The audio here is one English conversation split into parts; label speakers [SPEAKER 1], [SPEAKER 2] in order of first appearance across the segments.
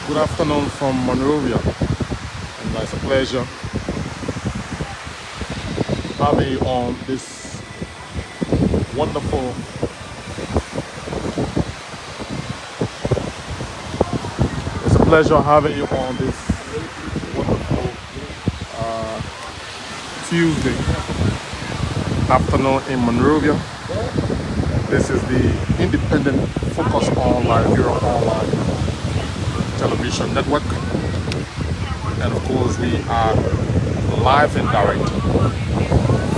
[SPEAKER 1] Good afternoon from Monrovia, and it's a pleasure having you on this wonderful Tuesday afternoon in Monrovia. This is the independent focus on Liberia online television network, and of course we are live and direct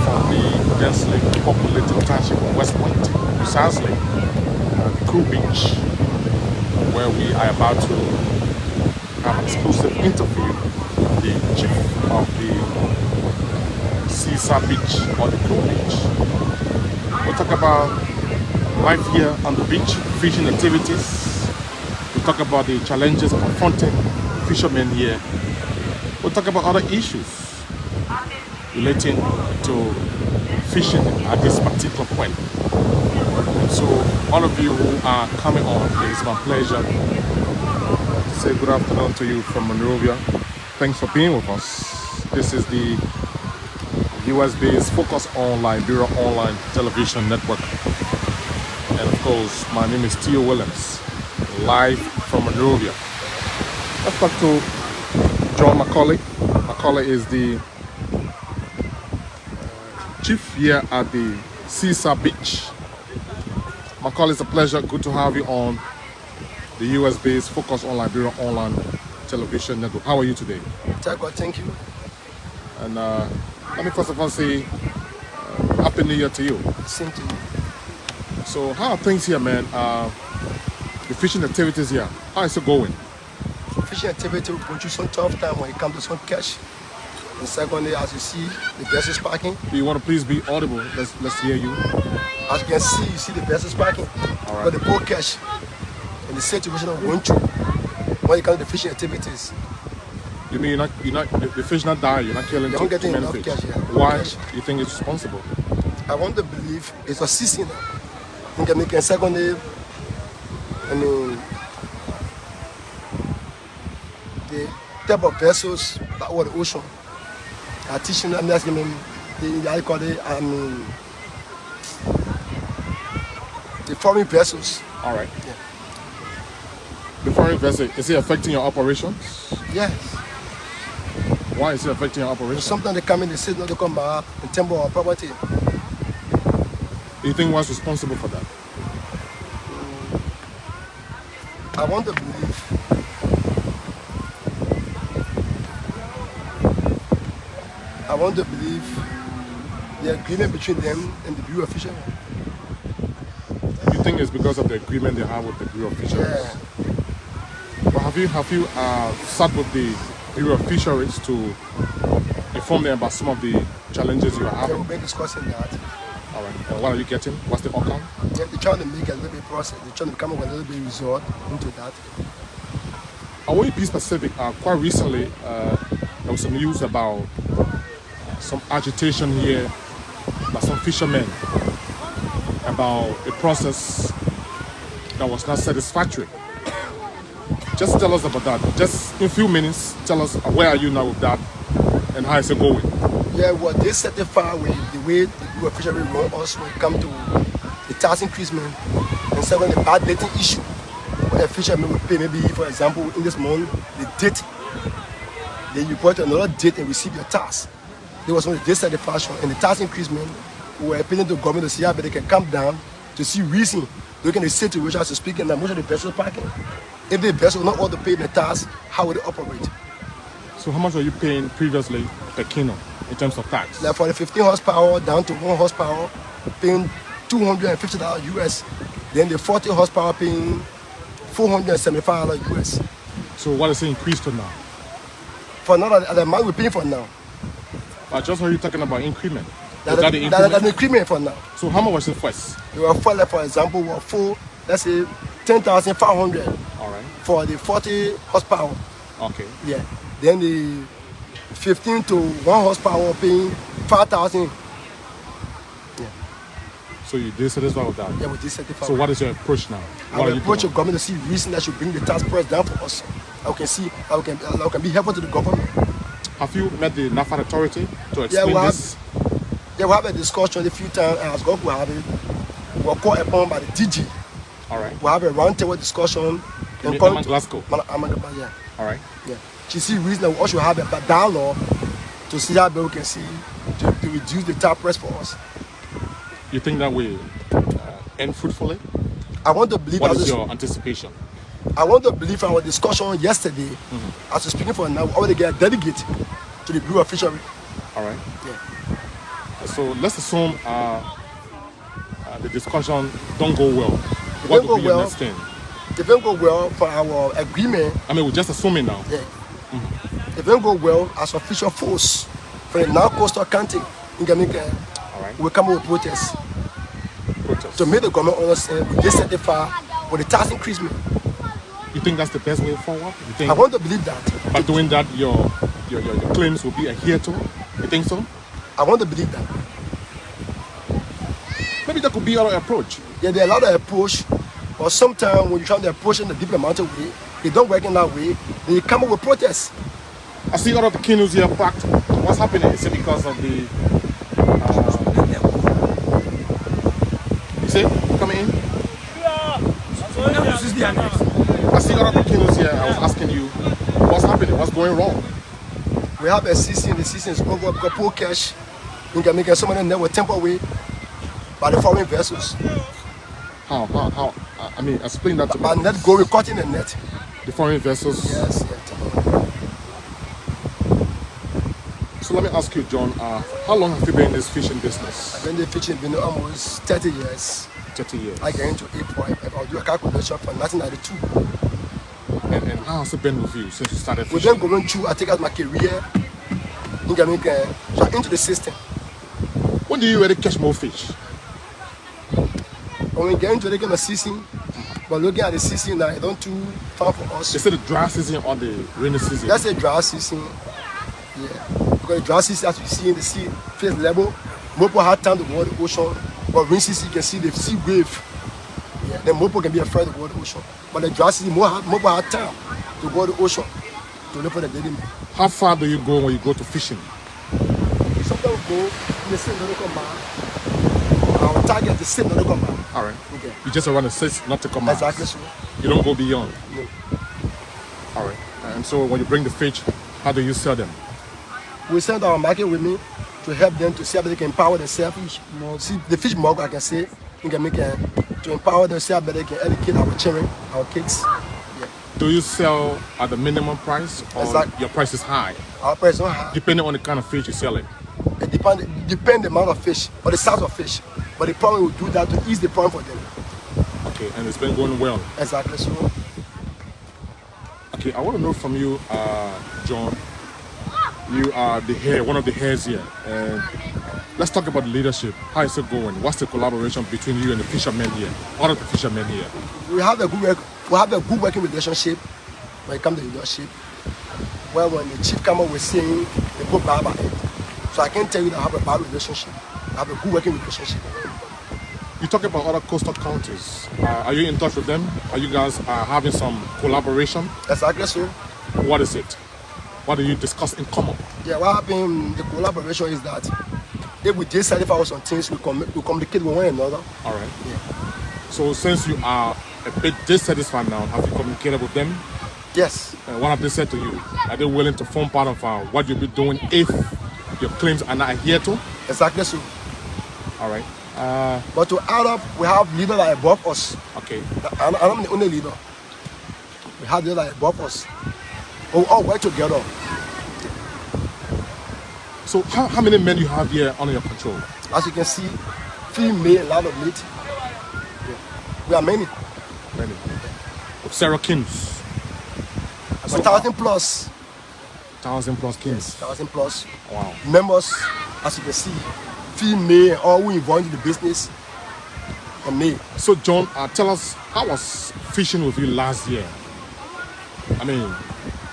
[SPEAKER 1] from the densely populated township of West Point, precisely the Cool Beach, where we are about to have an exclusive interview with the chief of the Seaside Beach, or the Cool Beach. We'll talk about life here on the beach, fishing activities. We'll talk about the challenges confronting fishermen here. We'll talk about other issues relating to fishing at this particular point. And so all of you who are coming on, it's my pleasure to say good afternoon to you from Monrovia. Thanks for being with us. This is the US-based Focus on Liberia online television network. And of course, my name is Theo Williams, live from Monrovia. Let's talk to John Macaulay. Macaulay is the chief here at the Seaside Beach. Macaulay, it's a pleasure. Good to have you on the US-based Focus on Liberia online television network. How are you today?
[SPEAKER 2] Thank you.
[SPEAKER 1] And let me first of all say Happy New Year to you.
[SPEAKER 2] Same to you.
[SPEAKER 1] So how are things here, man? The fishing activities here, how is it going?
[SPEAKER 2] Fishing activity will go through some tough time when it comes to some catch. And secondly, as you see, the vessels parking.
[SPEAKER 1] Do you want to please be audible? Let's hear you.
[SPEAKER 2] As you can see, you see the vessels parking.
[SPEAKER 1] All right.
[SPEAKER 2] But the boat catch and the situation of going through when it comes to the fishing activities.
[SPEAKER 1] You mean the fish not dying? You're not killing
[SPEAKER 2] You're not getting
[SPEAKER 1] too many
[SPEAKER 2] enough
[SPEAKER 1] fish?
[SPEAKER 2] catch, yeah.
[SPEAKER 1] Why
[SPEAKER 2] Catch.
[SPEAKER 1] you think it's responsible?
[SPEAKER 2] I want to believe it's a season. And secondly, I mean, the type of vessels that were the ocean are teaching them, I call it, the foreign vessels.
[SPEAKER 1] All right.
[SPEAKER 2] Yeah.
[SPEAKER 1] The foreign vessel, is it affecting your operations?
[SPEAKER 2] Yes.
[SPEAKER 1] Why is it affecting your operations?
[SPEAKER 2] Sometimes they come in, they say no, they come back and timber our property.
[SPEAKER 1] You think one's responsible for that?
[SPEAKER 2] I want to believe the agreement between them and the Bureau of Fisheries.
[SPEAKER 1] You think it's because of the agreement they have with the Bureau of Fisheries?
[SPEAKER 2] Yeah.
[SPEAKER 1] But have you sat with the Bureau of Fisheries to inform them about some of the challenges you are
[SPEAKER 2] Yeah,
[SPEAKER 1] having?
[SPEAKER 2] we've been discussing that.
[SPEAKER 1] All right. And what are you getting? What's the outcome?
[SPEAKER 2] They're trying to make a little bit process. They're trying to come up with a little bit result into that.
[SPEAKER 1] I want you to be specific. Quite recently, there was some news about some agitation here by some fishermen about a process that was not satisfactory. Just tell us about that. Just in a few minutes, tell us where are you now with that and how is it going?
[SPEAKER 2] Yeah, well, they certify with the way the Bureau of Fisheries run us when it comes to the tax increasement and second, the bad dating issue. Where a fisherman will pay maybe, for example, in this month, the date, then you put another date and receive your tax. There was only dissatisfaction and the tax increasement. We were appealing to the government to see how they can come down to see reason. Looking at the situation as to speak, and most of the vessels parking. If the vessel not all to pay the tax, how would it operate?
[SPEAKER 1] So how much were you paying previously per kilo in terms of tax?
[SPEAKER 2] Like for the 15 horsepower down to 1 horsepower, paying $250 US. Then the 40 horsepower paying $475 US.
[SPEAKER 1] So what is it increased to now?
[SPEAKER 2] For now, the amount we're paying for now.
[SPEAKER 1] I just heard you talking about increment.
[SPEAKER 2] That's
[SPEAKER 1] Is that the increment?
[SPEAKER 2] the increment for now.
[SPEAKER 1] So how much was it first?
[SPEAKER 2] We were for, like, for example, we were for, let's say, 10,500
[SPEAKER 1] All right.
[SPEAKER 2] for the 40 horsepower.
[SPEAKER 1] Okay.
[SPEAKER 2] Yeah. Then the 15 to 1 horsepower paying 5,000. Yeah.
[SPEAKER 1] So you dissatisfied with that?
[SPEAKER 2] Yeah, with this certified.
[SPEAKER 1] So what is your approach now?
[SPEAKER 2] I will approach the government to see reason that should bring the tax price down for us. I can see I can be helpful to the government.
[SPEAKER 1] Have you met the NAFA authority to
[SPEAKER 2] Yeah,
[SPEAKER 1] explain this?
[SPEAKER 2] we have a discussion a few times, and as God will have it, we were called upon by the DG.
[SPEAKER 1] All right.
[SPEAKER 2] We have a roundtable discussion.
[SPEAKER 1] In Glasgow.
[SPEAKER 2] Yeah.
[SPEAKER 1] All right.
[SPEAKER 2] Yeah. She see reason that we also have a dialogue to see how we can see to reduce the tap price for us.
[SPEAKER 1] You think that will end fruitfully?
[SPEAKER 2] I want to believe.
[SPEAKER 1] What is your anticipation?
[SPEAKER 2] I want to believe from our discussion yesterday, as we're speaking for now, we already get a delegate to the Bureau of Fisheries.
[SPEAKER 1] All right.
[SPEAKER 2] Yeah.
[SPEAKER 1] So let's assume the discussion don't go well. What would be your next thing?
[SPEAKER 2] If it don't go well for our agreement.
[SPEAKER 1] I mean, we're just assuming now.
[SPEAKER 2] Yeah. If it don't go well, as official force for the now coastal county in Jamaica,
[SPEAKER 1] all right,
[SPEAKER 2] we'll come up with protests. To make the government understand we just set the fire with the tax increasement.
[SPEAKER 1] You think that's the best way forward? You think?
[SPEAKER 2] I want to believe that.
[SPEAKER 1] By doing that, your claims will be adhered to. You think so?
[SPEAKER 2] I want to believe that.
[SPEAKER 1] Maybe that could be our approach.
[SPEAKER 2] Yeah, there are a lot of approach, but sometimes when you try to approach in a diplomatic way, it don't work in that way. Then you come up with protests.
[SPEAKER 1] I see all of the canoes here packed. What's happening? Is it because of the? You see, coming in. I see all of the canoes here. I was asking you, what's happening? What's going wrong?
[SPEAKER 2] We have a season. The season is over because poor cash in Jamaica. Some of them were temporary by the foreign vessels.
[SPEAKER 1] How? I mean, explain that to me.
[SPEAKER 2] By net going, caught in the net.
[SPEAKER 1] The foreign vessels?
[SPEAKER 2] Yes.
[SPEAKER 1] So let me ask you, John, how long have you been in this fishing business?
[SPEAKER 2] I've been in the fishing business almost 30 years.
[SPEAKER 1] 30 years.
[SPEAKER 2] I get into April. I'll do a calculation from 1992.
[SPEAKER 1] And how has it been with you since you started
[SPEAKER 2] We've
[SPEAKER 1] fishing?
[SPEAKER 2] been going through, I take out my career in Jamaica, so I'm into the system.
[SPEAKER 1] When do you really catch more fish?
[SPEAKER 2] When we get into the game of season, but looking at the season now, it's not too far for us.
[SPEAKER 1] Is it the dry season or the rainy season?
[SPEAKER 2] That's a dry season. Yeah. Because the dry season, as you see in the sea face level, Mopo had time to go to the ocean. But rainy season, you can see the sea wave. Yeah. Then Mopo can be afraid to go to the ocean. But the dry season, Mopo had time to go to the ocean to look for the daily meal.
[SPEAKER 1] How far do you go when you go to fishing?
[SPEAKER 2] Sometimes we go, the sea doesn't come back. Our target is the sea doesn't come back.
[SPEAKER 1] All right.
[SPEAKER 2] Okay.
[SPEAKER 1] You just around the 6 not to come out.
[SPEAKER 2] Exactly so.
[SPEAKER 1] You don't go beyond.
[SPEAKER 2] No.
[SPEAKER 1] All right. And so when you bring the fish, how do you sell them?
[SPEAKER 2] We send our market with me to help them to see how they can empower themselves. See the fish mug, I can say, you can make to empower themselves, but they can educate our children, our kids. Yeah.
[SPEAKER 1] Do you sell at the minimum price or
[SPEAKER 2] Exactly.
[SPEAKER 1] your price is high?
[SPEAKER 2] Our price is not high.
[SPEAKER 1] Depending on the kind of fish you sell it.
[SPEAKER 2] It depends the amount of fish or the size of fish. But the problem will do that to ease the problem for them.
[SPEAKER 1] Okay, and it's been going well.
[SPEAKER 2] Exactly so.
[SPEAKER 1] Okay, I want to know from you, John. You are the head, one of the heads here. And let's talk about leadership. How is it going? What's the collaboration between you and the fishermen here? All of the fishermen here.
[SPEAKER 2] We have a good working relationship when it comes to leadership. Well, when the chief come up with saying they put bad by it. So I can't tell you that I have a bad relationship. I have a good working relationship.
[SPEAKER 1] You talk about other coastal counties. Are you in touch with them? Are you guys having some collaboration?
[SPEAKER 2] Exactly so.
[SPEAKER 1] What is it? What do you discuss in common?
[SPEAKER 2] Yeah, what happened, the collaboration is that if we decide on some things, we communicate with one another.
[SPEAKER 1] All right.
[SPEAKER 2] Yeah.
[SPEAKER 1] So since you are a bit dissatisfied now, have you communicated with them?
[SPEAKER 2] Yes.
[SPEAKER 1] What have they said to you? Are they willing to form part of what you'll be doing if your claims are not adhered to?
[SPEAKER 2] Exactly so.
[SPEAKER 1] All right.
[SPEAKER 2] But to add up, we have leaders that are above us.
[SPEAKER 1] Okay.
[SPEAKER 2] I'm the only leader. We have leaders that are above us. But we all work together.
[SPEAKER 1] So how many men you have here under your control?
[SPEAKER 2] As you can see, female, a lot of meat. Yeah. We are many.
[SPEAKER 1] Many. Several kings.
[SPEAKER 2] 1,000 plus.
[SPEAKER 1] 1,000 plus kings.
[SPEAKER 2] Yes, 1,000 plus.
[SPEAKER 1] Wow.
[SPEAKER 2] Members, as you can see, female, all who involved in the business, and me.
[SPEAKER 1] So John, tell us, how was fishing with you last year? I mean,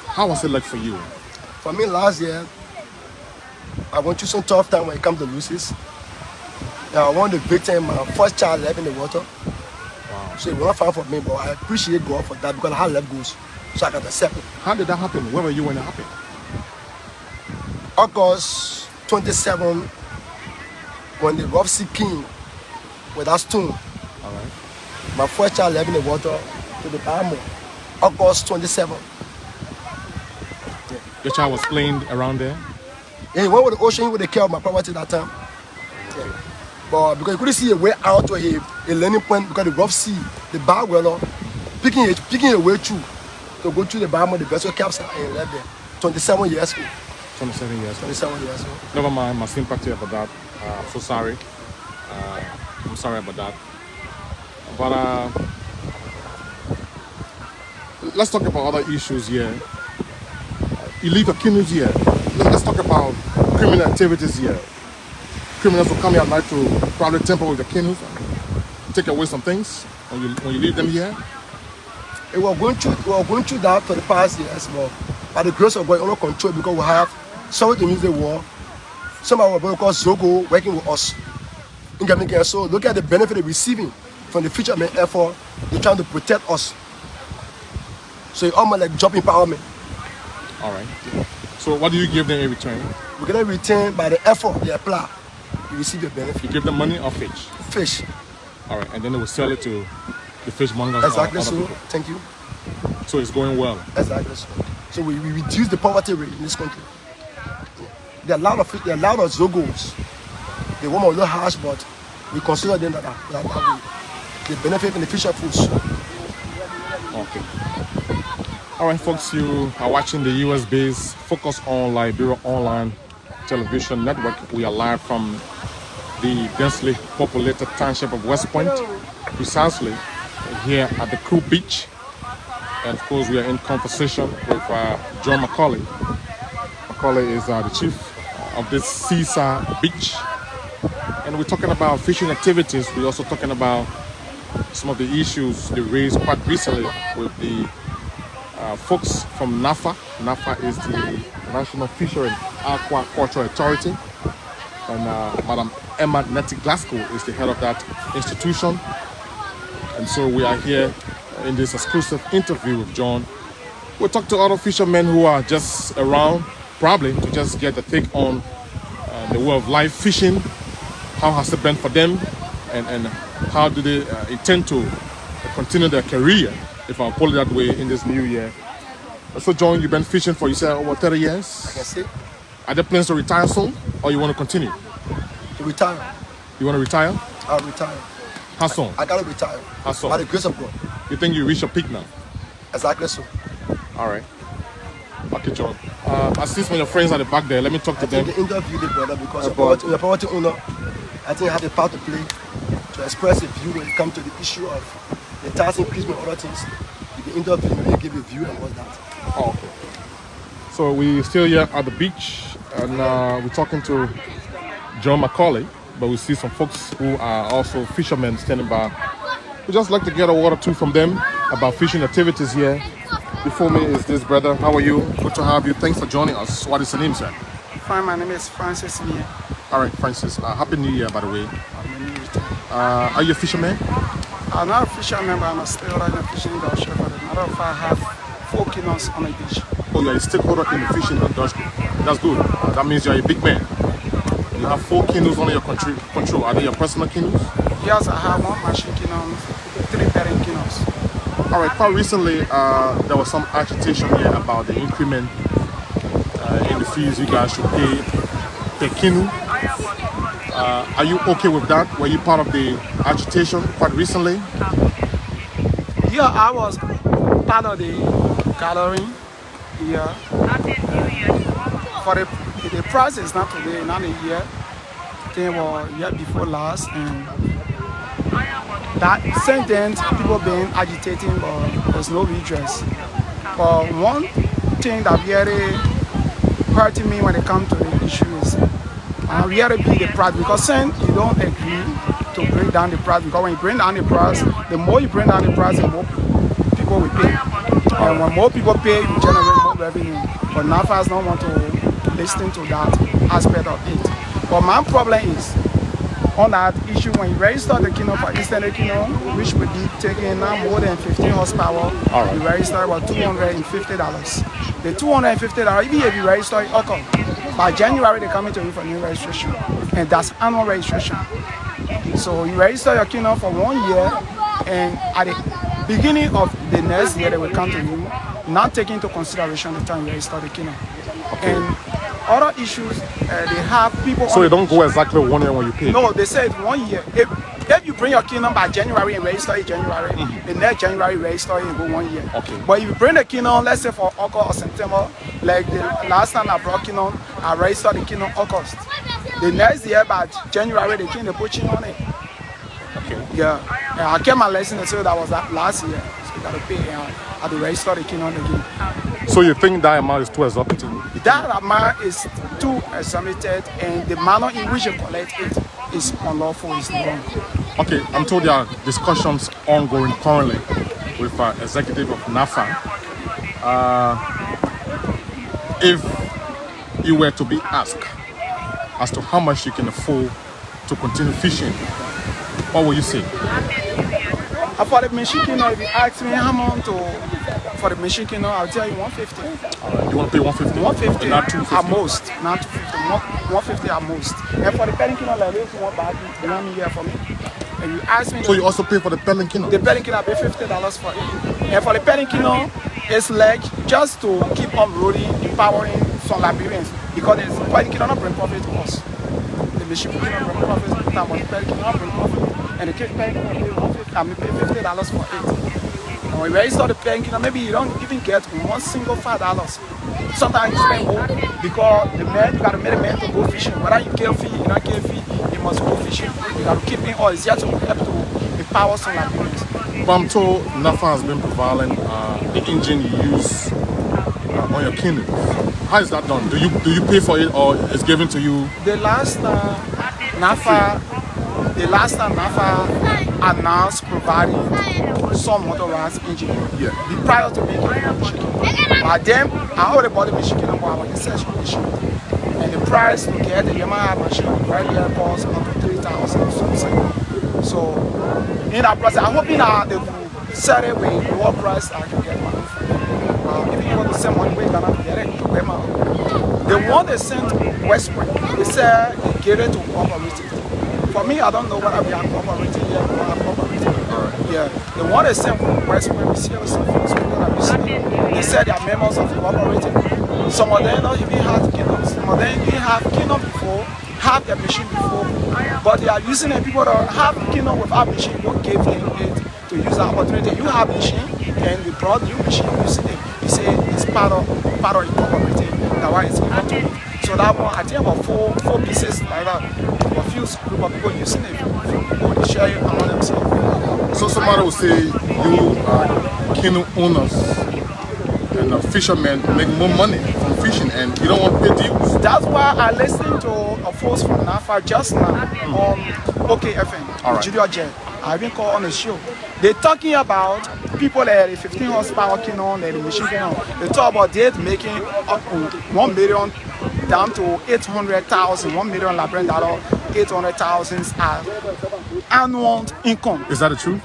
[SPEAKER 1] how was it like for you?
[SPEAKER 2] For me last year, I went through some tough time when it comes to losses. I won the big time, my first child left in the water.
[SPEAKER 1] Wow.
[SPEAKER 2] So it was not fun for me, but I appreciate God for that because I had left goals. so I can accept it.
[SPEAKER 1] How did that happen? Where were you when it happened?
[SPEAKER 2] August 27, when the rough sea came with that stone,
[SPEAKER 1] All right.
[SPEAKER 2] my first child left in the water to the bottom. August 27.
[SPEAKER 1] Your child was playing around there?
[SPEAKER 2] Yeah, he went with the ocean, he would take care of my property that time. Yeah. But because he couldn't see a way out to a landing point because the rough sea, the bar well, picking a way through to go through the bottom of the vessel capsized and left there. 27 years old.
[SPEAKER 1] 27 years.
[SPEAKER 2] 27 years old.
[SPEAKER 1] Never mind, my sympathy about that. I'm so sorry. I'm sorry about that. But let's talk about other issues here. You leave your canoes here. Let's talk about criminal activities here. Criminals will come here at night to probably tamper with the canoes and take away some things when you leave them here.
[SPEAKER 2] We were going through that for the past years, but by the grace of God, under control because we have someone to use the war. Some of our brothers called Zogo working with us. So look at the benefit they're receiving from the fisherman effort. They're trying to protect us. So it's almost like job empowerment.
[SPEAKER 1] All right. So what do you give them in return?
[SPEAKER 2] We're gonna return by the effort they apply. You receive the benefit.
[SPEAKER 1] You give them money or fish?
[SPEAKER 2] Fish.
[SPEAKER 1] All right, and then they will sell it to the fishmongers.
[SPEAKER 2] Exactly
[SPEAKER 1] or
[SPEAKER 2] so.
[SPEAKER 1] other people.
[SPEAKER 2] Thank you.
[SPEAKER 1] So it's going well.
[SPEAKER 2] Exactly so. So we reduce the poverty rate in this country. There are a lot of Zogos. They want a little harsh, but we consider them that way. They benefit from the fisher foods.
[SPEAKER 1] Okay. All right, folks, you are watching the US-based Focus on Liberia Online Television Network. We are live from the densely populated township of West Point, precisely here at the Cool Beach. And of course, we are in conversation with John Macaulay. Macaulay is the chief of this Seaside beach. And we're talking about fishing activities. We're also talking about some of the issues they raised quite recently with the folks from NAFA. NAFA is the National Fisheries Aquaculture Authority. And Madam Emma Nettie Glasgow is the head of that institution. And so we are here in this exclusive interview with John. We'll talk to other fishermen who are just around, probably to just get a take on the way of life fishing. How has it been for them? And how do they intend to continue their career, if I'll call it that way, in this new year? So John, you've been fishing for, you said, over 30 years?
[SPEAKER 2] I can say.
[SPEAKER 1] Are there plans to retire soon, or you want to continue?
[SPEAKER 2] To retire.
[SPEAKER 1] You want to retire?
[SPEAKER 2] I'll retire.
[SPEAKER 1] How soon?
[SPEAKER 2] I gotta retire.
[SPEAKER 1] How soon?
[SPEAKER 2] By the grace of God.
[SPEAKER 1] You think you reach your peak now?
[SPEAKER 2] Exactly so.
[SPEAKER 1] All right. Okay, John. I see some of your friends at the back there. Let me talk to them.
[SPEAKER 2] I interview the brother because your property owner, I think, have a part to play to express a view when it comes to the issue of the tax increase and other things. You can interview him and give a view and all that.
[SPEAKER 1] Oh, okay. So we're still here at the beach and we're talking to John Macaulay, but we see some folks who are also fishermen standing by. We just like to get a word or two from them about fishing activities here. Before me is this brother. How are you? Good to have you. Thanks for joining us. What is your name, sir?
[SPEAKER 3] Fine, my name is Francis Mie.
[SPEAKER 1] All right, Francis. Happy New Year, by the way. Are you a fisherman?
[SPEAKER 3] I'm not a fisherman, but I'm still in the fishing industry. For the matter of fact, I have 4 canoes on the beach.
[SPEAKER 1] Oh, you're a stakeholder in the fishing industry. That's good. That means you're a big man. You have 4 canoes under your control. Are they your personal canoes?
[SPEAKER 3] Yes, I have 1 machine canoe, 3 bearing canoes.
[SPEAKER 1] All right, quite recently, there was some agitation here about the increment in the fees you guys should pay per canoe. Are you okay with that? Were you part of the agitation quite recently?
[SPEAKER 3] Yeah, I was part of the gathering here. For the price is not today, not a year. They were year before last, and that since then people been agitating, but there's no redress. But one thing that really hurting me when it comes to the issue is really be the price, because since you don't agree to bring down the price, because when you bring down the price, the more you bring down the price, the more people will pay. And when more people pay, you generate more revenue. But NAFA does not want to listen to that aspect of it. But my problem is on that issue, when you register the canoe for Eastern Canoe, which will be taking not more than 15 horsepower.
[SPEAKER 1] All right.
[SPEAKER 3] You register about $250. The $250, even if you register it, okay, by January they come into you for new registration, and that's annual registration. So you register your kingdom for 1 year, and at the beginning of the next year they will come to you, not taking into consideration the time you register the kingdom.
[SPEAKER 1] Okay.
[SPEAKER 3] And other issues, they have people.
[SPEAKER 1] So you don't go exactly 1 year when you pay?
[SPEAKER 3] No, they say it's 1 year. If you bring your kingdom by January and register in January, the next January register and go 1 year.
[SPEAKER 1] Okay.
[SPEAKER 3] But if you bring the kingdom, let's say for August or September, like the last time I brought kingdom, I registered the kingdom August. The next year by January, the kingdom put you on it.
[SPEAKER 1] Okay.
[SPEAKER 3] Yeah. And I kept my lesson until that was that last year. So you gotta pay and I had to register the kingdom again.
[SPEAKER 1] So you think that amount is too exorbitant?
[SPEAKER 3] That amount is too exorbitant, and the manner in which you collect it is unlawful, is wrong.
[SPEAKER 1] Okay, I'm told there are discussions ongoing currently with executive of NAFA. If you were to be asked as to how much you can afford to continue fishing, what will you say?
[SPEAKER 3] For the machine kingdom, if you ask me how much for the machine kingdom, I'll tell you 150.
[SPEAKER 1] You want to pay 150?
[SPEAKER 3] 150
[SPEAKER 1] Not 250?
[SPEAKER 3] at most, not 250, 150 at most. And for the petting kingdom, like this one bag, you want me here for me. And you ask me.
[SPEAKER 1] So you also pay for the pelling kingdom?
[SPEAKER 3] The petting kingdom, I pay $50 for it. And for the petting kingdom, it's like just to keep on rolling, empowering some Liberians, because the petting kingdom not bring profit to us. The machine kingdom bring profit to them, but the petting kingdom not bring profit. And the petting kingdom pay $50 for it. And when you register the petting kingdom, maybe you don't even get one single $5. Sometimes you spend more because the man, you gotta make a man to go fishing. Whether you kill fee, you not kill fee, you must go fishing. You gotta keep in all. It's here to help to empower some Liberians.
[SPEAKER 1] But I'm told NAFA has been providing the engine you use on your canoes. How is that done? Do you pay for it or it's given to you?
[SPEAKER 3] The last NAFA announced providing some motorized engine.
[SPEAKER 1] Yeah.
[SPEAKER 3] Prior to making the machine. But then I already bought the machine but I was researching the machine. And the price to get the Yamaha machine right here costs up to $3,000 something. So in that process, I'm hoping that they will sell it with lower price I can get money for it. If you want to send money, we cannot get it. The one they sent Westward, they said they gave it to cooperative. For me, I don't know whether we are cooperating yet or not cooperating. Yeah, the one they sent Westward, we see some folks they said they are members of the cooperative. Some of them don't even have kingdom. Some of them didn't have kingdom before, have their machine before, but they are using it. People that have kingdom without machine, don't give them it to use the opportunity. You have machine, and we brought new machine using it. You say it's part of the cooperative. That's why it's given to you. So that one, I think about four pieces like that. A few group of people using it. People they share it among themselves.
[SPEAKER 1] So somebody will say you canoe owners and fishermen make more money from fishing and you don't want to pay dues.
[SPEAKER 3] That's why I listened to a folks from NAFA just now on OKFM,
[SPEAKER 1] right.
[SPEAKER 3] Junior Jet. I've been called on the show. They're talking about people that the 15 horsepower kingdom, the machine kingdom. They talk about they making up to 1 million down to 800,000, 1 million Liberian dollar, 800,000 annual income.
[SPEAKER 1] Is that the truth?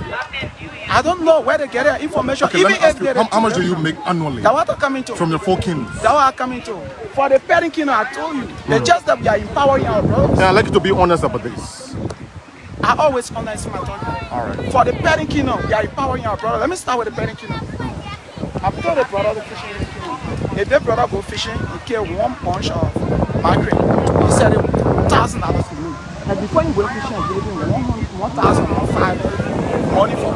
[SPEAKER 3] I don't know where they get their information.
[SPEAKER 1] Okay,
[SPEAKER 3] Even
[SPEAKER 1] let me ask
[SPEAKER 3] if
[SPEAKER 1] you, how much do you make annually
[SPEAKER 3] that's what I'm coming to.
[SPEAKER 1] from your 4 kingdoms?
[SPEAKER 3] That's what I'm coming to. For the petting kingdom, I told you, it's just that we are empowering our brothers.
[SPEAKER 1] Yeah, I'd like you to be honest about this.
[SPEAKER 3] I always honest my talk.
[SPEAKER 1] All right.
[SPEAKER 3] For the petting kingdom, we are empowering our brother. Let me start with the petting kingdom. I've told the brother to fishing in the kingdom. If the brother go fishing, he kill one bunch of mackerel. He said $1,000 to me. And before he go fishing, he gave him $1,015 money for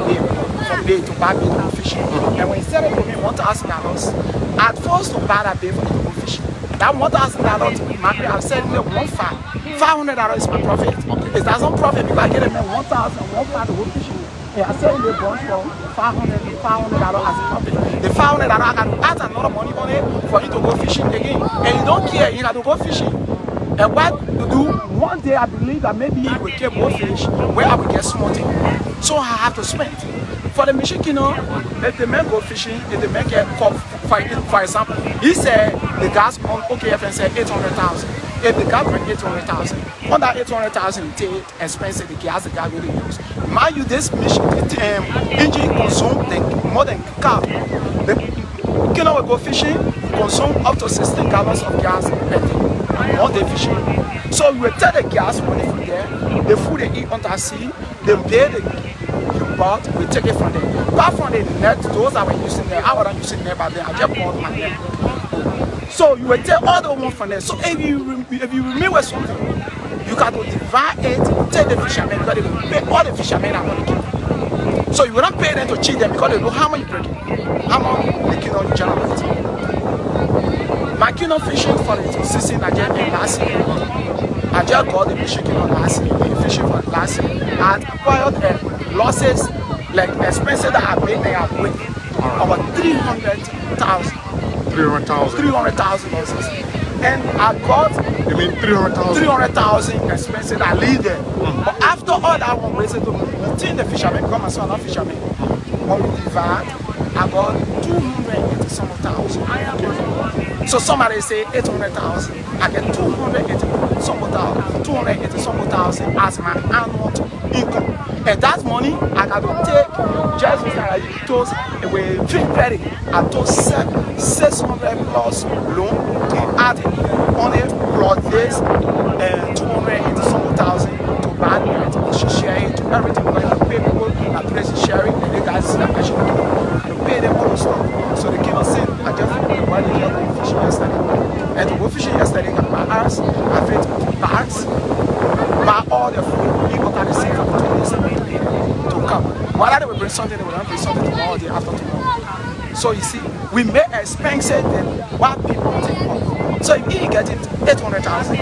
[SPEAKER 3] bait to buy bait to go fishing. And when he said it to me $1,000, at first to buy that bait for him to go fishing. That $1,000 mackerel, I'm selling them $500 is my profit. It doesn't profit because I get them $1,015 to go fishing. Yeah, I sell the bunch for $500 as a profit. The $500 I can add another money on it for you to go fishing again. And you don't care, you have to go fishing. And what to do, one day I believe that maybe we will more fish where I will get small thing. So I have to spend. For the machine, you know, if the man go fishing, if the man get caught, for example, he said the gas on OKFM said 800,000. if the guy bring 800,000, on that 800,000 take expensive the gas the guy really use. Mind you, this mission, the engine consume more than car. The canoe will go fishing, consume up to 16 gallons of gas per day. One day fishing. So we will take the gas money from there, the food they eat on the sea, they pay the but we take it from there. Apart from the net, those that were using there, I wasn't using there, but then I just bought my net. So you will take all the one from there. So if you remain with something, you can divide it, take the fishermen, because they will pay all the fishermen are going to keep. So you will not pay them to cheat them because they know how much you break it, how much they can generate. My kingdom fishing for the season I just made last year. I just got the fishing kingdom last year, the fishing for last year. I acquired losses, like expenses that I made, they are with about 300,000. 300,000 losses. And I got,
[SPEAKER 1] you mean 300,000?
[SPEAKER 3] 300,000 expenses that leave there. But after all that one wasted to between the fishermen, because my son not fishermen, when we divide, I got 280,000. So somebody say 800,000, I get 280,000 as my annual income. And that money I got to take just like those with 330. I took 600 plus loan to add on it plus this 280,000 to buy it, to share it, to everything. When I pay people, I place it sharing, and they guys see that I should pay them all the stuff. So they came and said, I just why they go fishing yesterday. And to go fishing yesterday, I my house, I fed bags, buy all the food, we got at the same time to come. Whether they will bring something, they will not bring something tomorrow, day after tomorrow. So you see, we make expenses than what people take off. So if you get it 800,000,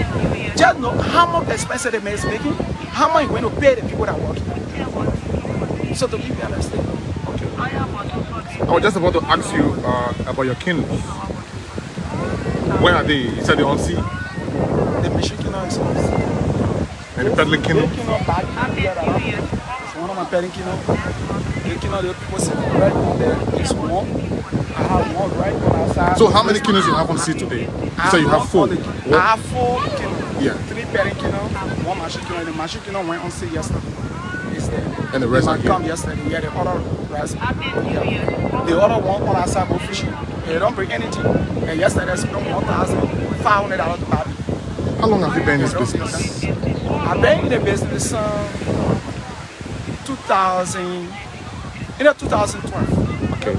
[SPEAKER 3] just know how much expenses they make making, how much you're going to pay the people that work. So to give you understand.
[SPEAKER 1] Okay. I was just about to ask you about your canoes. Where are they? You said they're on sea?
[SPEAKER 3] The mission canoe is on sea.
[SPEAKER 1] And the peddling canoe?
[SPEAKER 3] It's one of my peddling canoe. The canoe, the people sitting right on there. It's one. I have one right on outside.
[SPEAKER 1] So how many canoes you have on sea today? So you have 4.
[SPEAKER 3] I have 4 canoes.
[SPEAKER 1] Yeah.
[SPEAKER 3] 3 peddling canoe, 1 machine canoe. The machine canoe went on sea yesterday. It's there.
[SPEAKER 1] And the rest are here?
[SPEAKER 3] Come yesterday. Yeah, the other rest. Yeah. The other one on outside go fishing. They don't bring anything. And yesterday I spent $1,500 to buy it.
[SPEAKER 1] How long have you been in this business?
[SPEAKER 3] I've been in the business 2012.
[SPEAKER 1] Okay.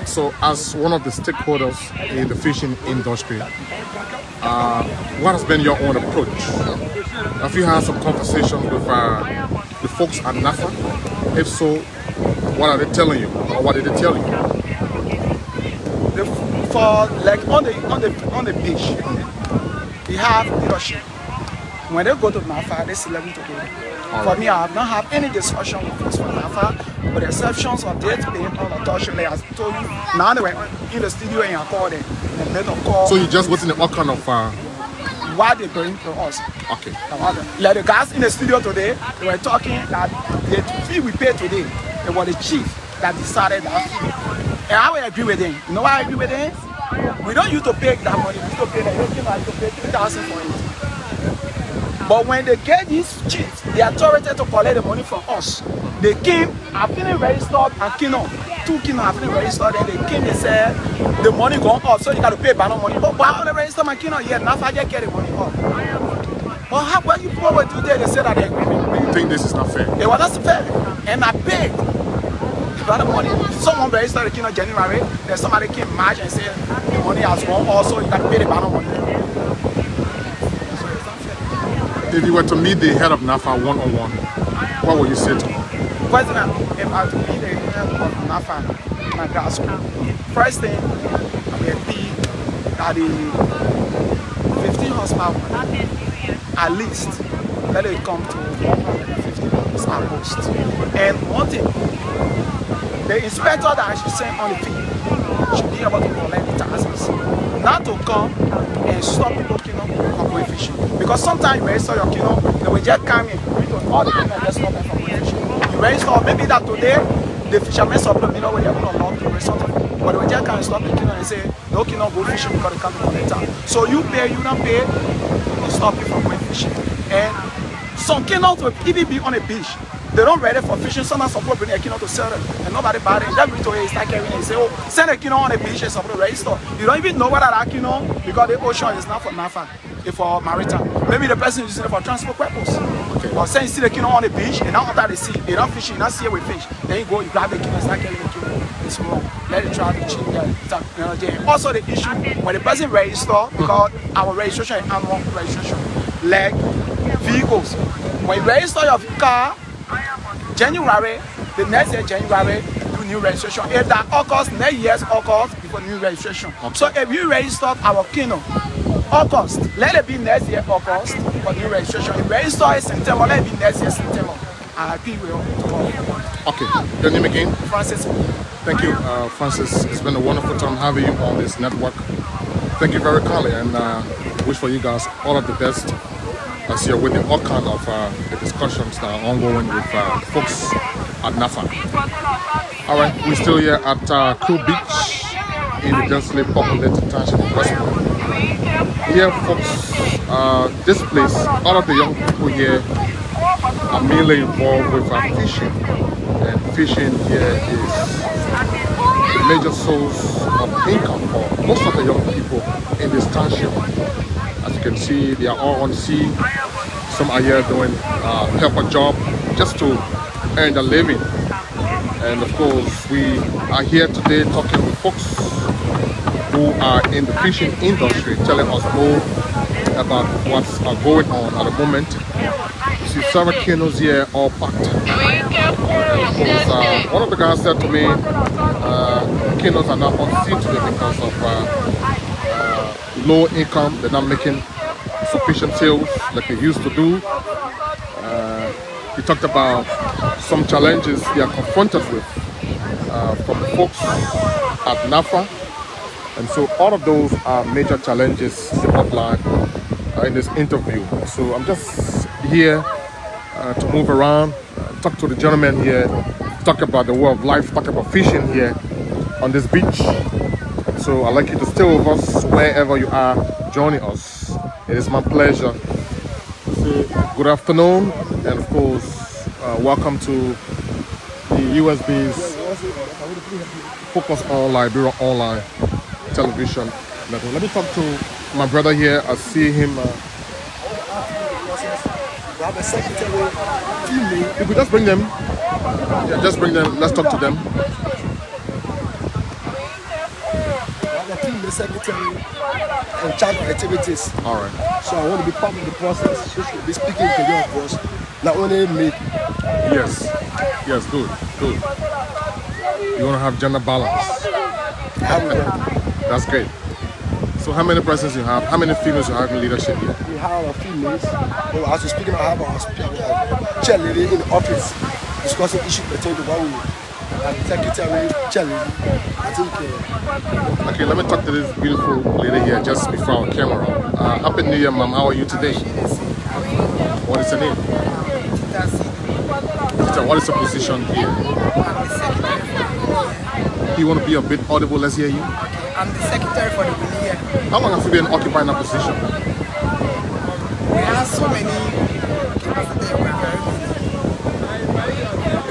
[SPEAKER 1] So as one of the stakeholders in the fishing industry, what has been your own approach? Have you had some conversations with the folks at NAFA? If so, what are they telling you? Or what did they tell you?
[SPEAKER 3] For like on the beach, we have leadership. When they go to NAFA, they select me to go. For me, I have not had any discussion with folks from NAFA, but the exceptions of date being on the touch, like I told you, now they were in the studio and I called them and made a call.
[SPEAKER 1] So you just waiting the outcome of
[SPEAKER 3] what they bring to us.
[SPEAKER 1] Okay.
[SPEAKER 3] Like the guys in the studio today, they were talking that the fee we pay today, it was the chief that decided that fee. And I will agree with them. You know why I agree with them? We don't use to pay that money. We used to pay like, you pay 3,000 for it. But when they get these chiefs, the authority to collect the money from us, they came, I feeling registered and Kino, 2 Kino are feeling registered, and they came, they said, the money gone up, so you got to pay banner money. But why only register my Kino? Yeah, NAFA just get the money up. But how about you people will do that? They said that they agree.
[SPEAKER 1] You think this is not fair?
[SPEAKER 3] It was not fair. And I paid. The money, someone registered the Kino January, then somebody came March and said, the money has gone also, you got to pay the banner money.
[SPEAKER 1] If you were to meet the head of NAFA one-on-one, what would you say to him?
[SPEAKER 3] President, if I were to meet the head of NAFA in my grad school, first thing will be that the 15 horsepower at least let it come to 150 at most. And one thing, the inspector that I should send on the field should be able to collect the taxes, not to come and stop people from going fishing. Because sometimes you register your they will just come in, all the just stop them from going fishing. You register, maybe that today the fishermen supplement, you know, when they're going to log the result. But when they can't stop the kingdom and say, no kingdom go fishing because they can't collect time. So you pay, you don't pay, they stop you from going fishing. And some kingdoms will even be on a beach. They don't ready for fishing, sometimes support bring a kingdom to sell them. And nobody buy it. That brings to it, start carrying it and say, oh, send a kingdom on a beach and support to register. You don't even know whether that kingdom, because the ocean is not for NAFA, it's for maritime. Maybe the person is using it for transport purpose.
[SPEAKER 1] Okay.
[SPEAKER 3] Or saying, see the kingdom on the beach, and not under the sea. They don't fish, you don't see it with fish. Then you go, you grab the kingdom and start carrying the kingdom. It's wrong. Let it try to change that. Also the issue, when the person register, because our registration is annual registration, like vehicles. When you register your car, January, the next year January, do new registration. If that occurs, next year's occurs before new registration. Okay. So if you register our kingdom, August, let it be next year August for new registration. If register in September, let it be next year September. I agree with you.
[SPEAKER 1] Okay, your name again?
[SPEAKER 3] Francis.
[SPEAKER 1] Thank you, Francis. It's been a wonderful time having you on this network. Thank you very kindly, and wish for you guys all of the best as you're with all kind of the discussions that are ongoing with folks at NAFA. All right, we're still here at Cool Beach in the densely populated township of Westport. Here, folks, this place, all of the young people here are mainly involved with fishing, and fishing here is the major source of income for most of the young people in this township. As you can see, they are all on sea. Some are here doing helper job just to earn a living. And of course, we are here today talking with folks who are in the fishing industry, telling us more about what's going on at the moment. You see several canoes here all packed. And of course, one of the guys said to me, canoes are not on sea today because of low income. They're not making sufficient sales like they used to do. He talked about some challenges they are confronted with from the folks at NAFA. And so all of those are major challenges they outlined in this interview. So I'm just here to move around, talk to the gentleman here, talk about the world of life, talk about fishing here on this beach. So I'd like you to stay with us wherever you are joining us. It is my pleasure to say good afternoon, and of course, welcome to the USB's Focus on Liberia Online Television Network. Let me talk to my brother here. I see him. You could just bring them. Yeah, just bring them. Let's talk to them.
[SPEAKER 2] The secretary in charge of activities.
[SPEAKER 1] All right.
[SPEAKER 2] So I want to be part of the process. Just to be speaking to you, of course. Not only me.
[SPEAKER 1] Yes. Yes. Good. Good. You want to have gender balance. That's great. So how many persons you have? How many females you have in leadership here?
[SPEAKER 2] We have a females. Oh, as we're speaking, I have a chair lady in the office discussing issues pertaining to what we have. Secretary, chair lady. I think.
[SPEAKER 1] Okay, let me talk to this beautiful lady here just before our camera. Happy New Year, ma'am. How are you today? What is your name? So what is your position here? You want to be a bit audible? Let's hear you.
[SPEAKER 4] I'm the secretary for the Liberia.
[SPEAKER 1] How long have you been occupying that position?
[SPEAKER 4] We have so many we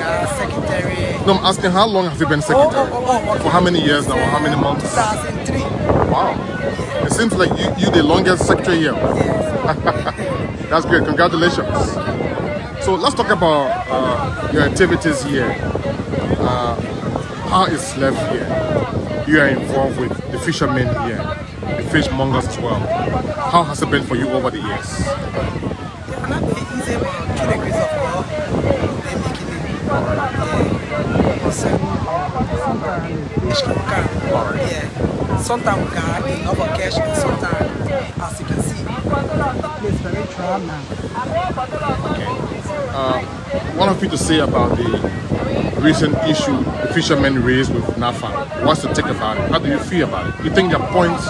[SPEAKER 4] are secretary.
[SPEAKER 1] No, I'm asking how long have you been secretary?
[SPEAKER 4] Okay.
[SPEAKER 1] For how many years now? Or how many months?
[SPEAKER 4] 2003.
[SPEAKER 1] Wow. It seems like you the longest secretary here.
[SPEAKER 4] Yes.
[SPEAKER 1] That's great. Congratulations. So let's talk about your activities here. How is life here? You are involved with the fishermen here, the fishmongers as well. How has it been for you over the years?
[SPEAKER 4] It's not very easy, but through the grace of God, they're making it. Yeah. Sometimes we can have enough of cash, and sometimes, as you can see, it's very trial now.
[SPEAKER 1] Okay. What have you to say about the recent issue the fishermen raised with NAFA? What's the take about it? How do you feel about it? You think their points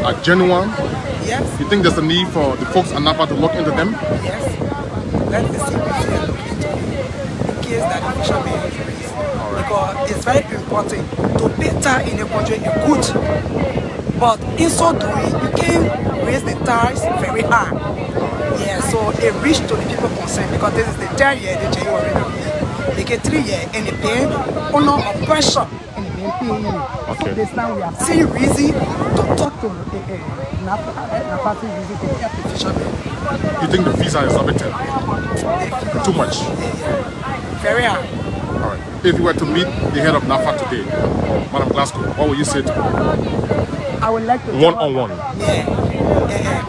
[SPEAKER 1] are genuine?
[SPEAKER 4] Yes.
[SPEAKER 1] You think there's a need for the folks at NAFA to look into them?
[SPEAKER 4] Yes. Let the CBC look into it in case that the fishermen is raised.
[SPEAKER 1] All right.
[SPEAKER 4] because it's very important to pay tax in a country is good. But in so doing, you can raise the tax very high. Yeah, so it reach to the people concerned because this is the 3rd year they change already. They get 3 years and they pay under oppression and they pay you.
[SPEAKER 1] Okay.
[SPEAKER 4] So this time we are seeing reason to talk to NAFA reason to help the fishermen.
[SPEAKER 1] You think the visa is exorbitant? Too much?
[SPEAKER 4] Very high.
[SPEAKER 1] All right. If you were to meet the head of NAFA today, Madam Glasgow, what would you say to her?
[SPEAKER 4] I would like to
[SPEAKER 1] One-on-one.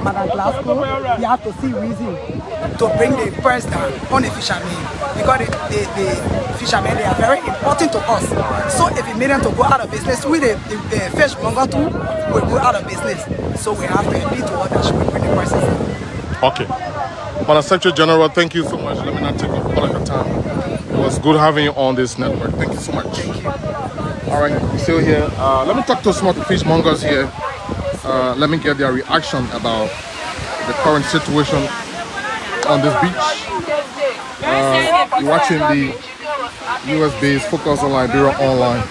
[SPEAKER 4] Madam Glasgow, you have to see reason to bring the price down on the fishermen because the fishermen, they are very important to us. So if we made them to go out of business, we the fish monger too will go out of business. So we have to appeal to others to bring the prices down.
[SPEAKER 1] Okay. Madam Secretary General, thank you so much. Let me not take up all of your time. It was good having you on this network. Thank you so much.
[SPEAKER 4] Thank you.
[SPEAKER 1] All right, we're still here. Let me talk to some of the fishmongers here. Let me get their reaction about the current situation on this beach. You're watching the US-based Focus on Liberia online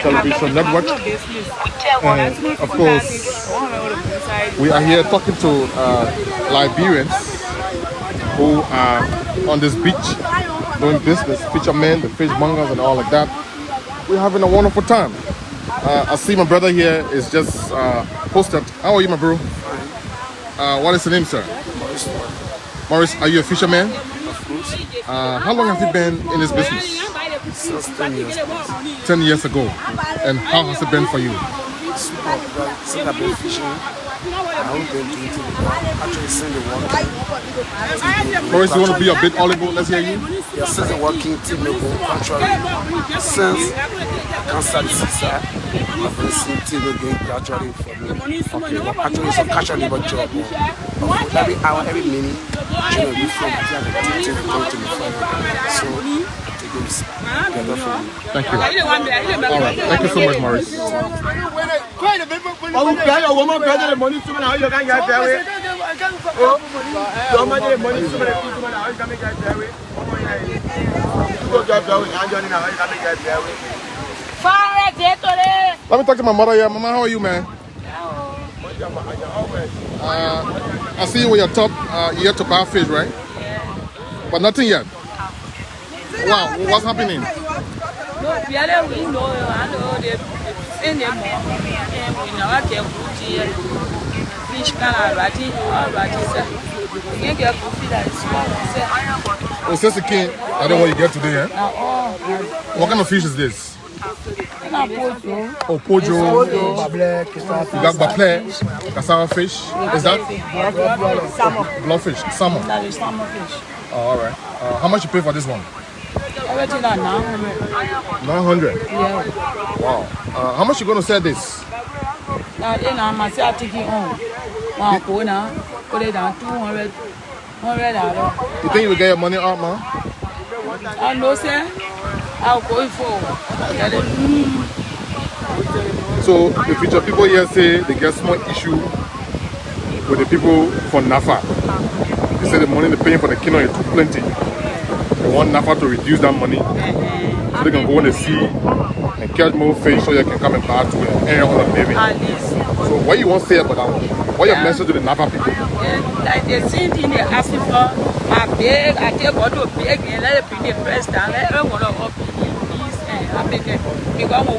[SPEAKER 1] television network. And of course, we are here talking to Liberians who are on this beach doing business, fishermen, the fishmongers and all like that. We're having a wonderful time. I see my brother here is just posted. How are you, my bro? What is your name, sir? Morris, are you a fisherman?
[SPEAKER 5] Of course.
[SPEAKER 1] How long have you been in this business?
[SPEAKER 5] Since 10 years.
[SPEAKER 1] 10 years ago. And how has it been for you?
[SPEAKER 5] Since I've been fishing, I haven't been doing it. Actually, since the working.
[SPEAKER 1] Morris, you want to be a bit audible? Let's hear you.
[SPEAKER 5] Yeah, since the working team, no go contrary. Since I can't start the Seaside, I've been seeing team going gradually for me. Okay, but actually, it's a casual labor job. But every hour, every minute, you know, you from the team going to the fire. So, I think it's better for me.
[SPEAKER 1] Thank you. All right. Thank you so much, Morris. Let me talk to my mother here. Mama, how are you, man? I see you with your top. You have to buy fish, right? But nothing yet. Wow, what's happening? Oh, says the king. I don't know what you get today, eh? What kind of fish is this? Oh, pojo. You got baple, cassava fish. Is that? Blowfish, salmon. Oh, all right. How much you pay for this one? 900.
[SPEAKER 6] Yeah.
[SPEAKER 1] Wow. How much you gonna sell this?
[SPEAKER 6] Now, I'm taking home. Put it down 200.
[SPEAKER 1] You think you will get your money out, man?
[SPEAKER 6] I know, sir. I'll go for.
[SPEAKER 1] So the future people here say they get small issue with the people for NAFA. They say the money they're paying for the kino is too plenty. They want NAFA to reduce that money so they can go in the sea and catch more fish so they can come and buy to and earn on a living. So what you want to say about that one? What your message to the NAFA people?
[SPEAKER 6] Like the same thing they asking for, I beg, I take all the beg and let it be the press down, let everyone up peace and happiness. Because we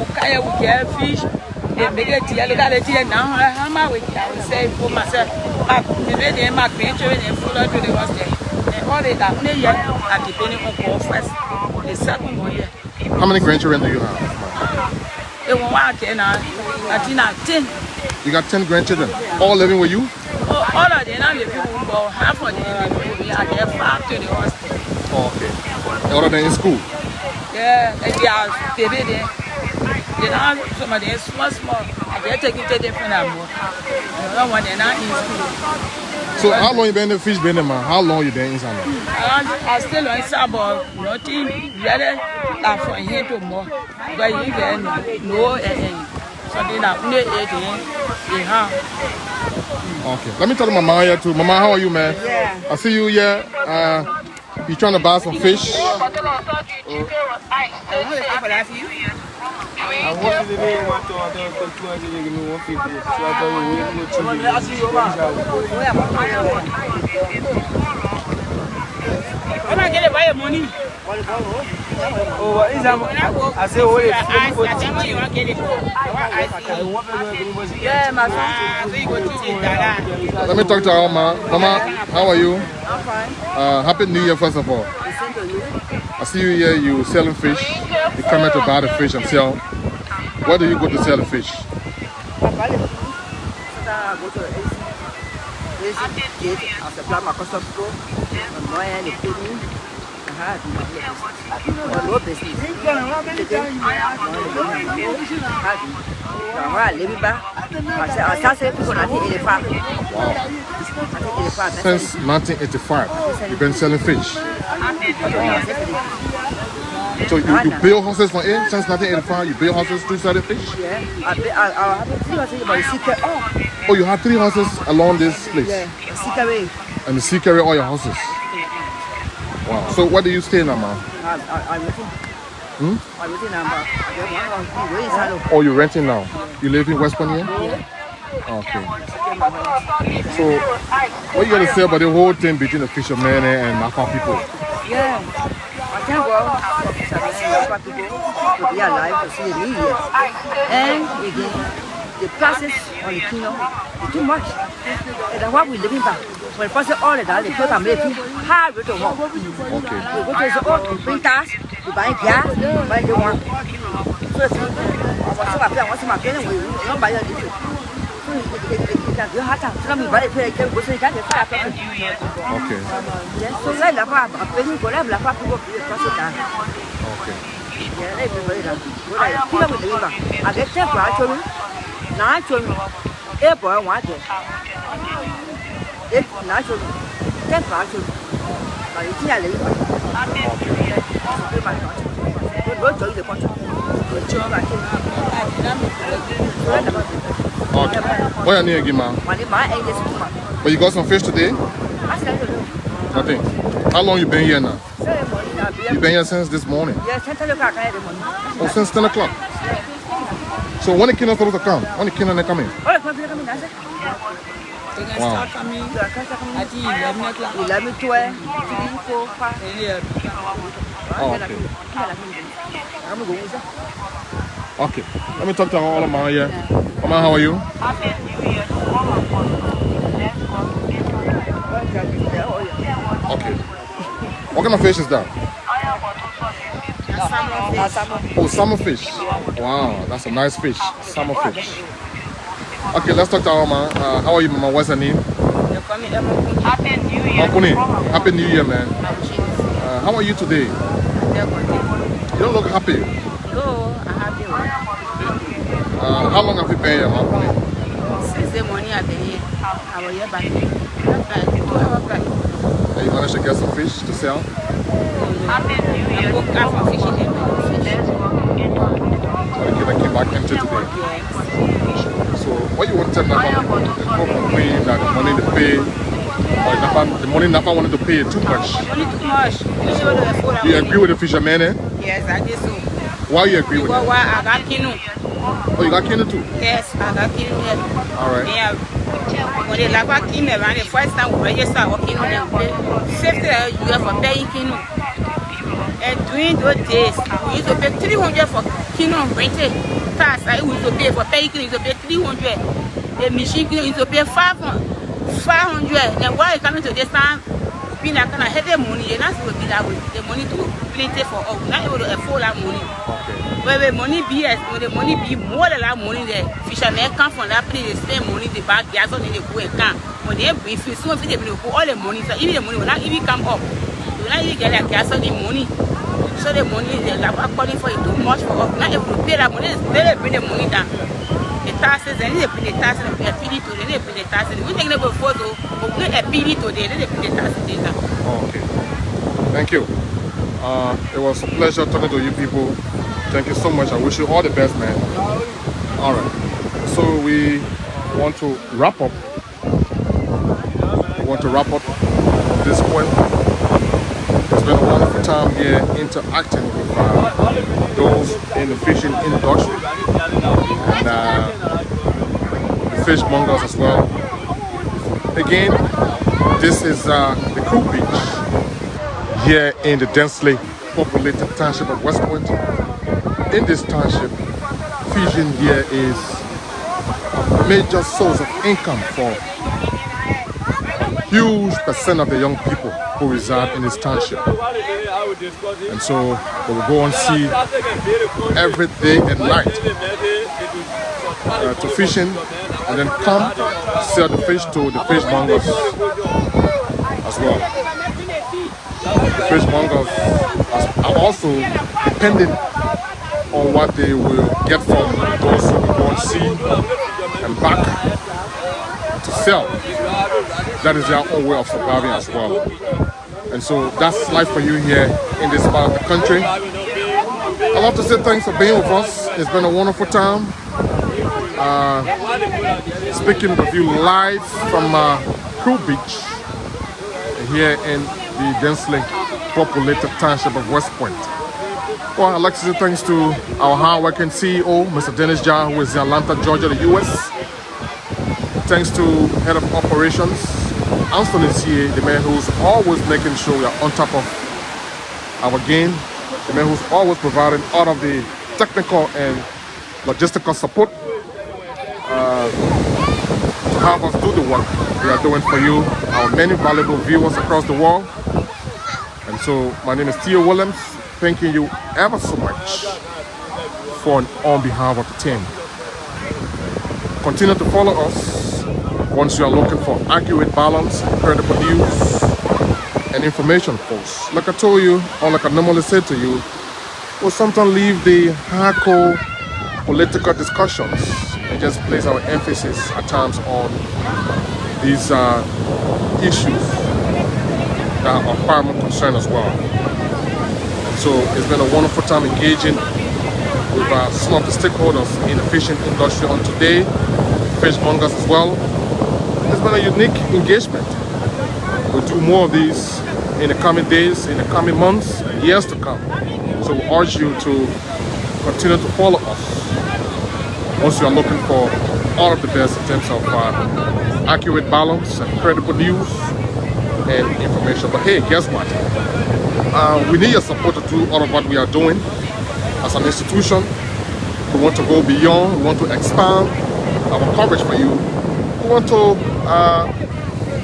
[SPEAKER 6] get fish, they make it here, look at it here now, how am I with you? I will say for myself, maybe my grandchildren and full of the hostel. And all they got, I'm depending on call first. The second one here.
[SPEAKER 1] How many grandchildren do you have?
[SPEAKER 6] They won't want to, I think 10.
[SPEAKER 1] You got 10 grandchildren, all living with you?
[SPEAKER 6] All of them are living with about half of them we are there 5 to the hospital.
[SPEAKER 1] Oh, okay. All of them in school?
[SPEAKER 6] Yeah, and they are baby there. They are some of them small. And they're taking to different more. The other one they're not in school.
[SPEAKER 1] So how long you been in the fish been there, man? How long you been inside there?
[SPEAKER 6] I still on Sabo, nothing really from here to more. But you get no something that only 18.
[SPEAKER 1] Okay, let me talk to Mama here too. Mama, how are you, man?
[SPEAKER 7] Yeah.
[SPEAKER 1] I see you here You trying to buy some fish?
[SPEAKER 6] I'm not getting buy money.
[SPEAKER 3] Oh, what is that? I say, oh,
[SPEAKER 6] Yeah, my son.
[SPEAKER 1] Let me talk to our mama. Mama, how are you?
[SPEAKER 6] I'm fine.
[SPEAKER 1] Happy New Year, first of all.
[SPEAKER 6] Listen to you.
[SPEAKER 1] I see you here, you selling fish. You come here to buy the fish and sell. Where do you go to sell the fish?
[SPEAKER 6] I go to the AC gate. I supply my customs store. My lawyer, they pay me. I have no business. I live back. I started in 1985.
[SPEAKER 1] Wow. Since 1985, you've been selling fish. So you build houses for it since 1985? You build houses to sell the fish?
[SPEAKER 6] Yeah. I have 3 houses, but it's secret.
[SPEAKER 1] Oh, you have 3 houses along this place?
[SPEAKER 6] Yeah, secret way.
[SPEAKER 1] And the sea carry all your houses? Wow. So where do you stay now, man?
[SPEAKER 6] I'm waiting. I'm waiting now.
[SPEAKER 1] Oh, you're renting now? You live in West Point here?
[SPEAKER 6] Yeah.
[SPEAKER 1] Okay. So, what you gonna say about the whole thing between the fishermen and NAFA people?
[SPEAKER 6] Yeah. I thank God for fishermen and NAFA people to be alive to see the new year. And again, the prices on the kingdom is too much. And that's what we're living by. When person all the time, they put a making hard to walk.
[SPEAKER 1] Okay.
[SPEAKER 6] You go to the old, you bring gas, you buy gas, you buy the one. So, what's my feeling? We don't buy it. You have to tell me about it. Okay. So, like la femme, après nous, on lève la femme pour passer là.
[SPEAKER 1] Okay.
[SPEAKER 6] Yeah, everybody là. Voilà, tout le monde est là. Avec tes bras, tu vois, non, tu vois, et pour moi, tu et non, tu vois, tes bras, tu vois. Bah, il tient les bras.
[SPEAKER 1] Okay. What are you doing, man? But you got some fish today? Nothing. How long you been here now? You been here since this morning?
[SPEAKER 6] Yeah, 10 o'clock.
[SPEAKER 1] Oh, since 10 o'clock. So when the kingdom supposed to come? When the kingdom they coming? Wow. Oh, okay. Okay. Let me talk to all of my here. Mama, how are you? Okay. What kind of fish is that? Oh, salmon fish. Wow, that's a nice fish. Salmon fish. Okay, let's talk to our mama. How are you, mama? What's her name?
[SPEAKER 6] Happy New Year.
[SPEAKER 1] Happy New Year, man. How are you today? You don't look happy.
[SPEAKER 6] No, I have the one.
[SPEAKER 1] How long have you been here, mama?
[SPEAKER 6] Since the morning I've been here. I was here back. 2 hours back.
[SPEAKER 1] And you managed to get some fish to sell?
[SPEAKER 6] Happy New Year. I booked out for fishing here.
[SPEAKER 1] So you came back empty today?
[SPEAKER 6] Yes.
[SPEAKER 1] So what you want to tell NAFA people? They go complain that the money they pay, or the money NAFA wanted to pay too much.
[SPEAKER 6] Only too much.
[SPEAKER 1] You agree with the fishermen, eh?
[SPEAKER 6] Yes, I did so.
[SPEAKER 1] Why you agree with them?
[SPEAKER 6] Why I got Kinu.
[SPEAKER 1] Oh, you got Kinu too?
[SPEAKER 6] Yes, I got Kinu here.
[SPEAKER 1] Alright.
[SPEAKER 6] Yeah. When they like Kinu around the first time we register working on them, safety you have for paying Kinu. And during those days, we used to pay 300 for Kinu rented. Tax, I used to pay for paying Kinu, we used to pay 300. The machine Kinu used to pay 500. And why you coming to this time? Being like kind of heavy money, you're not supposed to be that way. The money to plenty for us, we're not able to afford that money.
[SPEAKER 1] Okay.
[SPEAKER 6] When the money be more than that money, the fishermen come from that place, they spend money, they buy gas on, they go and come. When they if it's so they will put all the money, so even the money will not even come up. They will not even get their gas on the money. So the money they are calling for it too much for us. We're not able to pay that money, they bring the money down. The taxes, and they pay the taxes, and they pay to them, they pay the taxes. We think they go for those, but we pay to them, they pay the taxes down.
[SPEAKER 1] Okay. Thank you. It was a pleasure talking to you people. Thank you so much. I wish you all the best, man. All right. So we want to wrap up. We want to wrap up this point. It's been a wonderful time here interacting with those in the fishing industry and the fishmongers as well. Again, this is the Crew Beach here in the densely populated township of West Point. In this township, fishing here is a major source of income for a huge percent of the young people who reside in this township. And so they will go and see every day and night to fishing, and then come sell the fish to the fishmongers as well. The fishmongers are also depending on what they will get from those who go and see and back to sell. That is their own way of surviving as well. And so that's life for you here in this part of the country. I'd love to say thanks for being with us. It's been a wonderful time. Speaking with you live from Crew Beach here in the densely populated township of West Point. Well, I'd like to say thanks to our hard-working CEO, Mr. Dennis Jar, who is in Atlanta, Georgia, the US. Thanks to Head of Operations, Anthony C.A., the man who's always making sure we are on top of our game, the man who's always providing all of the technical and logistical support to have us do the work we are doing for you, our many valuable viewers across the world. And so my name is Theo Williams, thanking you ever so much on behalf of the team. Continue to follow us once you are looking for accurate, balanced, credible news and information, folks. Like I told you, or like I normally say to you, we'll sometimes leave the hardcore political discussions and just place our emphasis at times on these issues that are of paramount concern as well. And so it's been a wonderful time engaging with some of the stakeholders in the fishing industry on today, fishmongers as well. It's been a unique engagement. We'll do more of these in the coming days, in the coming months, years to come. So we urge you to continue to follow us once you are looking for all of the best in terms of accurate, balance, and credible news and information. But hey, guess what? We need your support to do all of what we are doing as an institution. We want to go beyond. We want to expand our coverage for you. We want to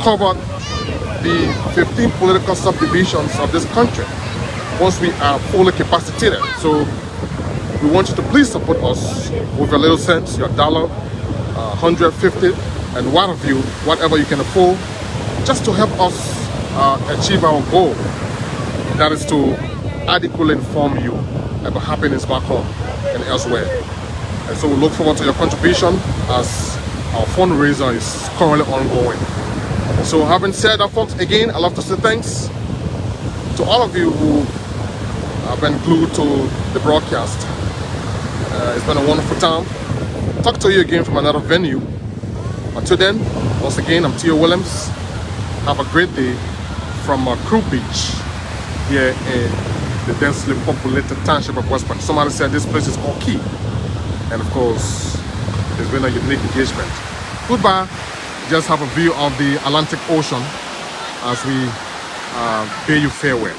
[SPEAKER 1] cover the 15 political subdivisions of this country once we are fully capacitated. So we want you to please support us with a little cents, your dollar, 150, and what have you, whatever you can afford, just to help us achieve our goal. That is to adequately inform you about happiness back home and elsewhere. And so we look forward to your contribution as our fundraiser is currently ongoing. So having said that, folks, again, I'd love to say thanks to all of you who have been glued to the broadcast. It's been a wonderful time. Talk to you again from another venue. Until then, once again, I'm Theo Williams. Have a great day from Crew Beach here in the densely populated township of West Point. Somebody said this place is called Key. And of course, it's been a unique engagement. Goodbye. Just have a view of the Atlantic Ocean as we bid you farewell.